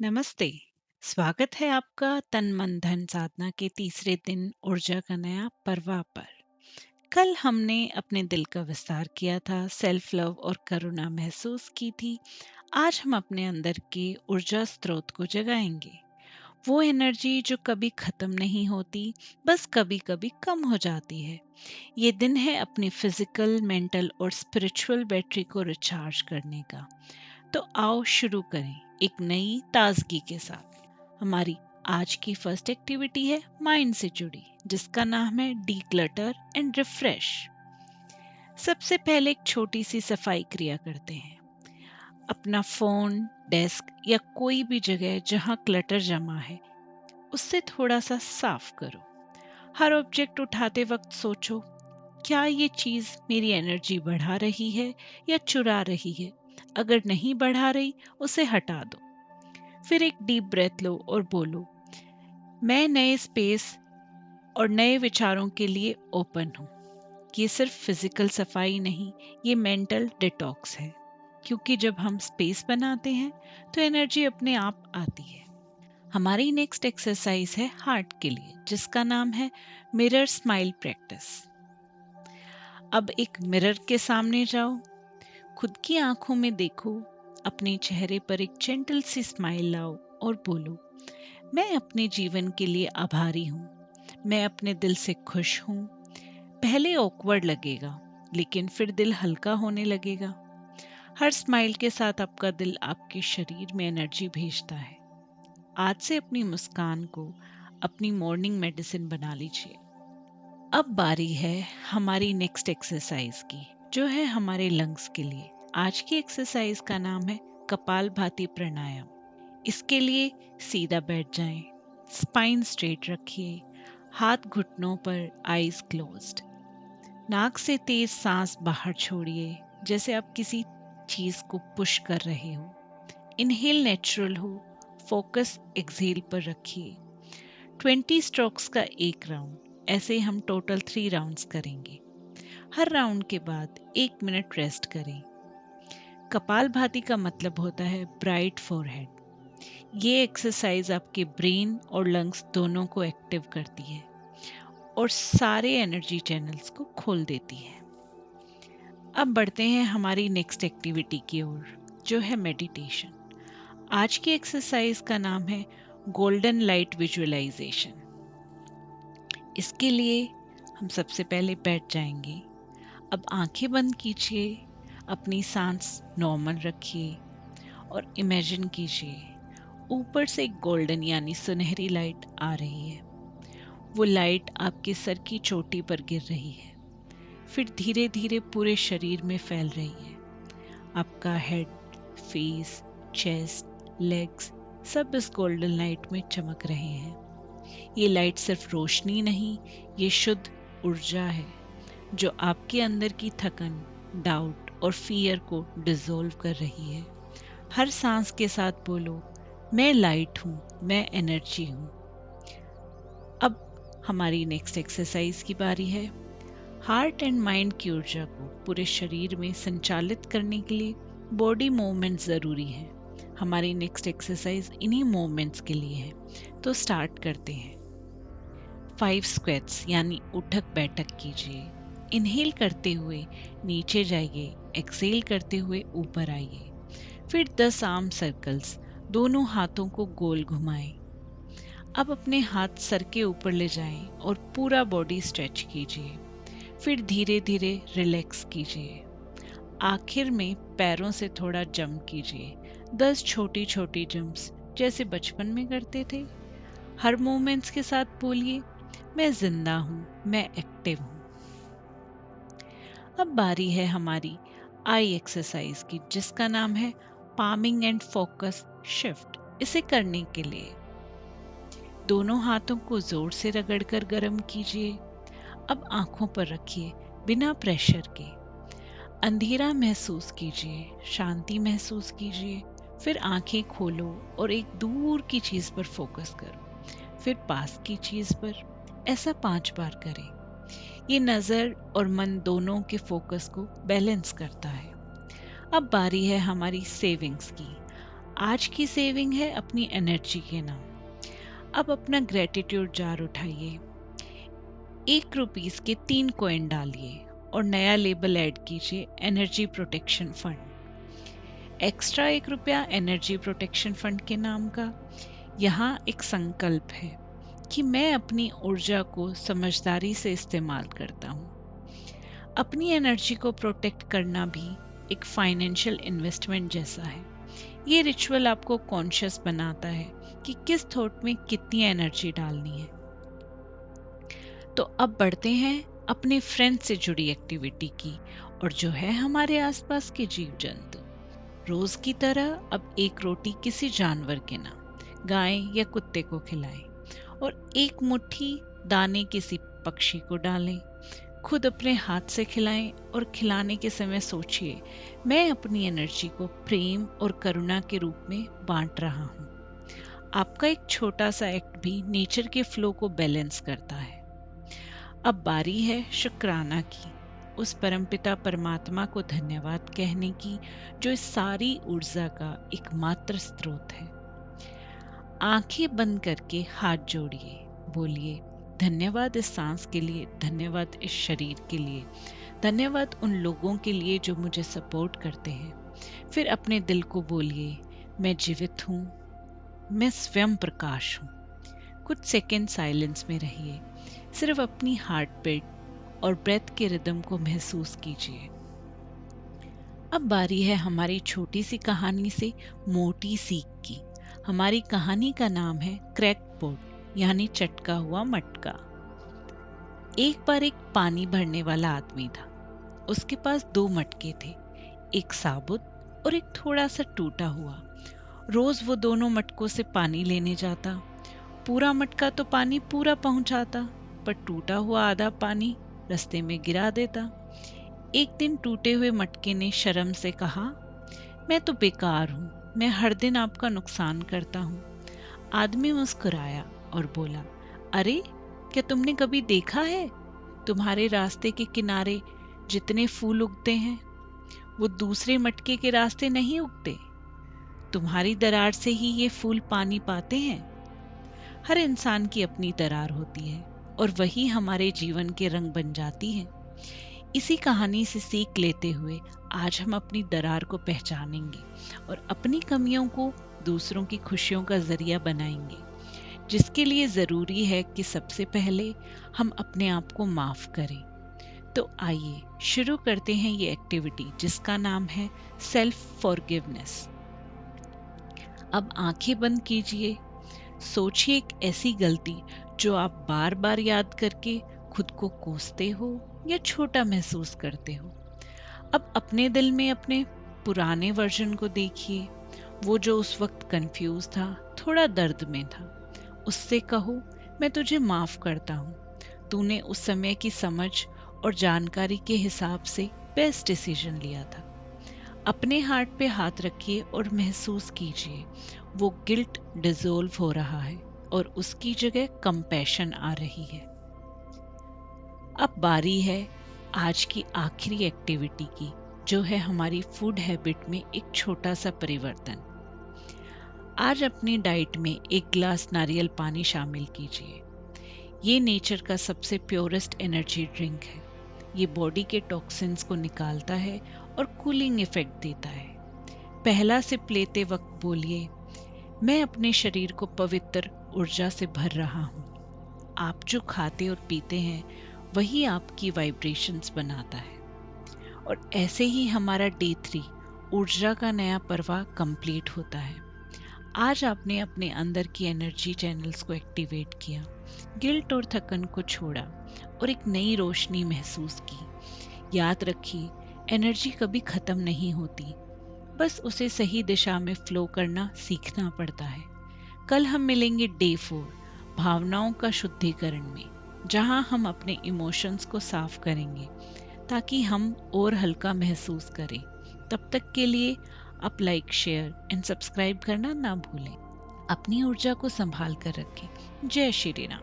नमस्ते। स्वागत है आपका तन मन धन साधना के तीसरे दिन ऊर्जा का नया पर्वा पर। कल हमने अपने दिल का विस्तार किया था, सेल्फ लव और करुणा महसूस की थी। आज हम अपने अंदर के ऊर्जा स्रोत को जगाएंगे। वो एनर्जी जो कभी खत्म नहीं होती, बस कभी कभी कम हो जाती है। ये दिन है अपनी फिजिकल, मेंटल और स्पिरिचुअल बैटरी को रिचार्ज करने का। तो आओ शुरू करें एक नई ताजगी के साथ। हमारी आज की फर्स्ट एक्टिविटी है माइंड से जुड़ी, जिसका नाम है डीक्लटर एंड रिफ्रेश। सबसे पहले एक छोटी सी सफाई क्रिया करते हैं। अपना फोन, डेस्क या कोई भी जगह जहां क्लटर जमा है, उससे थोड़ा सा साफ करो। हर ऑब्जेक्ट उठाते वक्त सोचो, क्या ये चीज मेरी एनर्जी बढ़ा रही है या चुरा रही है? अगर नहीं बढ़ा रही, उसे हटा दो। फिर एक डीप ब्रेथ लो और बोलो, मैं नए स्पेस और नए विचारों के लिए ओपन हूँ। ये सिर्फ फिजिकल सफाई नहीं, ये मेंटल डिटॉक्स है। क्योंकि जब हम स्पेस बनाते हैं तो एनर्जी अपने आप आती है। हमारी नेक्स्ट एक्सरसाइज है हार्ट के लिए, जिसका नाम है मिरर स्माइल प्रैक्टिस। अब एक मिरर के सामने जाओ, खुद की आंखों में देखो, अपने चेहरे पर एक जेंटल सी स्माइल लाओ और बोलो, मैं अपने जीवन के लिए आभारी हूँ। मैं अपने दिल से खुश हूँ। पहले ऑकवर्ड लगेगा, लेकिन फिर दिल हल्का होने लगेगा। हर स्माइल के साथ आपका दिल आपके शरीर में एनर्जी भेजता है। आज से अपनी मुस्कान को अपनी मॉर्निंग मेडिसिन बना लीजिए। अब बारी है हमारी नेक्स्ट एक्सरसाइज की, जो है हमारे लंग्स के लिए। आज की एक्सरसाइज का नाम है कपालभाति प्राणायाम। इसके लिए सीधा बैठ जाएं, स्पाइन स्ट्रेट रखिए, हाथ घुटनों पर, आईज क्लोज्ड। नाक से तेज सांस बाहर छोड़िए, जैसे आप किसी चीज को पुश कर रहे हो। इनहेल नेचुरल हो, फोकस एक्सहेल पर रखिए। 20 स्ट्रोक्स का एक राउंड, ऐसे हम टोटल 3 राउंड्स करेंगे। हर राउंड के बाद 1 मिनट रेस्ट करें। कपालभाति का मतलब होता है ब्राइट फॉरहेड। ये एक्सरसाइज आपके ब्रेन और लंग्स दोनों को एक्टिव करती है और सारे एनर्जी चैनल्स को खोल देती है। अब बढ़ते हैं हमारी नेक्स्ट एक्टिविटी की ओर, जो है मेडिटेशन। आज की एक्सरसाइज का नाम है गोल्डन लाइट विजुअलाइजेशन। इसके लिए हम सबसे पहले बैठ जाएंगे। अब आंखें बंद कीजिए, अपनी सांस नॉर्मल रखिए और इमेजिन कीजिए ऊपर से एक गोल्डन यानी सुनहरी लाइट आ रही है। वो लाइट आपके सर की चोटी पर गिर रही है, फिर धीरे धीरे पूरे शरीर में फैल रही है। आपका हेड, फेस, चेस्ट, लेग्स सब इस गोल्डन लाइट में चमक रहे हैं। ये लाइट सिर्फ रोशनी नहीं, ये शुद्ध ऊर्जा है जो आपके अंदर की थकन, डाउट और फियर को डिसॉल्व कर रही है। हर सांस के साथ बोलो, मैं लाइट हूँ, मैं एनर्जी हूँ। अब हमारी नेक्स्ट एक्सरसाइज की बारी है। हार्ट एंड माइंड की ऊर्जा को पूरे शरीर में संचालित करने के लिए बॉडी मूवमेंट ज़रूरी है। हमारी नेक्स्ट एक्सरसाइज इन्हीं मूवमेंट्स के लिए है। तो स्टार्ट करते हैं। 5 स्क्वेट्स यानी उठक बैठक कीजिए। इनहेल करते हुए नीचे जाइए, एक्सेल करते हुए ऊपर आइए। फिर 10 आर्म सर्कल्स, दोनों हाथों को गोल घुमाएं। अब अपने हाथ सर के ऊपर ले जाएं और पूरा बॉडी स्ट्रेच कीजिए। फिर धीरे धीरे रिलैक्स कीजिए। आखिर में पैरों से थोड़ा जंप कीजिए, 10 छोटी छोटी जंप्स जैसे बचपन में करते थे। हर मूवमेंट्स के साथ बोलिए, मैं जिंदा हूँ, मैं एक्टिव हूँ। अब बारी है हमारी आई एक्सरसाइज की, जिसका नाम है पामिंग एंड फोकस शिफ्ट। इसे करने के लिए दोनों हाथों को जोर से रगड़कर गर्म कीजिए। अब आंखों पर रखिए, बिना प्रेशर के। अंधेरा महसूस कीजिए, शांति महसूस कीजिए। फिर आंखें खोलो और एक दूर की चीज पर फोकस करो, फिर पास की चीज पर। ऐसा 5 बार करें। ये नजर और मन दोनों के फोकस को बैलेंस करता है। अब बारी है हमारी सेविंग्स की। आज की सेविंग है अपनी एनर्जी के नाम। अब अपना ग्रेटिट्यूड जार उठाइए, 1 रुपीस के 3 कॉइन डालिए और नया लेबल ऐड कीजिए, एनर्जी प्रोटेक्शन फंड। एक्स्ट्रा 1 रुपया एनर्जी प्रोटेक्शन फंड के नाम का। यहाँ एक संकल्प है कि मैं अपनी ऊर्जा को समझदारी से इस्तेमाल करता हूँ। अपनी एनर्जी को प्रोटेक्ट करना भी एक फाइनेंशियल इन्वेस्टमेंट जैसा है। ये रिचुअल आपको कॉन्शियस बनाता है कि किस थॉट में कितनी एनर्जी डालनी है। तो अब बढ़ते हैं अपने फ्रेंड से जुड़ी एक्टिविटी की, और जो है हमारे आसपास के जीव जंतु। रोज की तरह अब एक रोटी किसी जानवर के नाम, गाय या कुत्ते को खिलाएं और एक मुट्ठी दाने किसी पक्षी को डालें। खुद अपने हाथ से खिलाएं और खिलाने के समय सोचिए, मैं अपनी एनर्जी को प्रेम और करुणा के रूप में बांट रहा हूँ। आपका एक छोटा सा एक्ट भी नेचर के फ्लो को बैलेंस करता है। अब बारी है शुक्राना की, उस परमपिता परमात्मा को धन्यवाद कहने की जो इस सारी ऊर्जा का एकमात्र स्रोत है। आंखें बंद करके हाथ जोड़िए, बोलिए, धन्यवाद इस सांस के लिए, धन्यवाद इस शरीर के लिए, धन्यवाद उन लोगों के लिए जो मुझे सपोर्ट करते हैं। फिर अपने दिल को बोलिए, मैं जीवित हूँ, मैं स्वयं प्रकाश हूँ। कुछ सेकंड साइलेंस में रहिए, सिर्फ अपनी हार्ट बीट और ब्रेथ के रिदम को महसूस कीजिए। अब बारी है हमारी छोटी सी कहानी से मोटी सीख की। हमारी कहानी का नाम है क्रैक पोट, यानी चटका हुआ मटका। एक बार एक पानी भरने वाला आदमी था। उसके पास 2 मटके थे, एक साबुत और एक थोड़ा सा टूटा हुआ। रोज वो दोनों मटकों से पानी लेने जाता। पूरा मटका तो पानी पूरा पहुंचाता, पर टूटा हुआ आधा पानी रास्ते में गिरा देता। एक दिन टूटे हुए मटके ने शर्म से कहा, मैं तो बेकार हूँ, मैं हर दिन आपका नुकसान करता हूँ। आदमी मुस्कुराया और बोला, अरे क्या तुमने कभी देखा है, तुम्हारे रास्ते के किनारे जितने फूल उगते हैं वो दूसरे मटके के रास्ते नहीं उगते। तुम्हारी दरार से ही ये फूल पानी पाते हैं। हर इंसान की अपनी दरार होती है और वही हमारे जीवन के रंग बन जाती है। इसी कहानी से सीख लेते हुए आज हम अपनी दरार को पहचानेंगे और अपनी कमियों को दूसरों की खुशियों का जरिया बनाएंगे, जिसके लिए ज़रूरी है कि सबसे पहले हम अपने आप को माफ़ करें। तो आइए शुरू करते हैं ये एक्टिविटी जिसका नाम है सेल्फ फॉरगिवनेस। अब आंखें बंद कीजिए, सोचिए एक ऐसी गलती जो आप बार बार याद करके खुद को कोसते हो या छोटा महसूस करते हो। अब अपने दिल में अपने पुराने वर्जन को देखिए, वो जो उस वक्त कंफ्यूज था, थोड़ा दर्द में था। उससे कहो, मैं तुझे माफ करता हूँ, तूने उस समय की समझ और जानकारी के हिसाब से बेस्ट डिसीजन लिया था। अपने हार्ट पे हाथ रखिए और महसूस कीजिए वो गिल्ट डिसॉल्व हो रहा है और उसकी जगह कंपैशन आ रही है। अब बारी है आज की आखिरी एक्टिविटी की, जो है हमारी फूड हैबिट में एक छोटा सा परिवर्तन। आज अपनी डाइट में 1 गिलास नारियल पानी शामिल कीजिए। ये नेचर का सबसे प्योरेस्ट एनर्जी ड्रिंक है। ये बॉडी के टॉक्सिन्स को निकालता है और कूलिंग इफेक्ट देता है। पहला सिप लेते वक्त बोलिए, मैं अपने शरीर को पवित्र ऊर्जा से भर रहा हूँ। आप जो खाते और पीते हैं वही आपकी वाइब्रेशंस बनाता है। और ऐसे ही हमारा डे 3 ऊर्जा का नया पर्वा कंप्लीट होता है। आज आपने अपने अंदर की एनर्जी चैनल्स को एक्टिवेट किया, गिल्ट और थकन को छोड़ा और एक नई रोशनी महसूस की। याद रखिए, एनर्जी कभी खत्म नहीं होती, बस उसे सही दिशा में फ्लो करना सीखना पड़ता है। कल हम मिलेंगे डे 4 भावनाओं का शुद्धिकरण में, जहां हम अपने इमोशंस को साफ करेंगे ताकि हम और हल्का महसूस करें। तब तक के लिए आप लाइक, शेयर एंड सब्सक्राइब करना ना भूलें। अपनी ऊर्जा को संभाल कर रखें। जय श्री राम।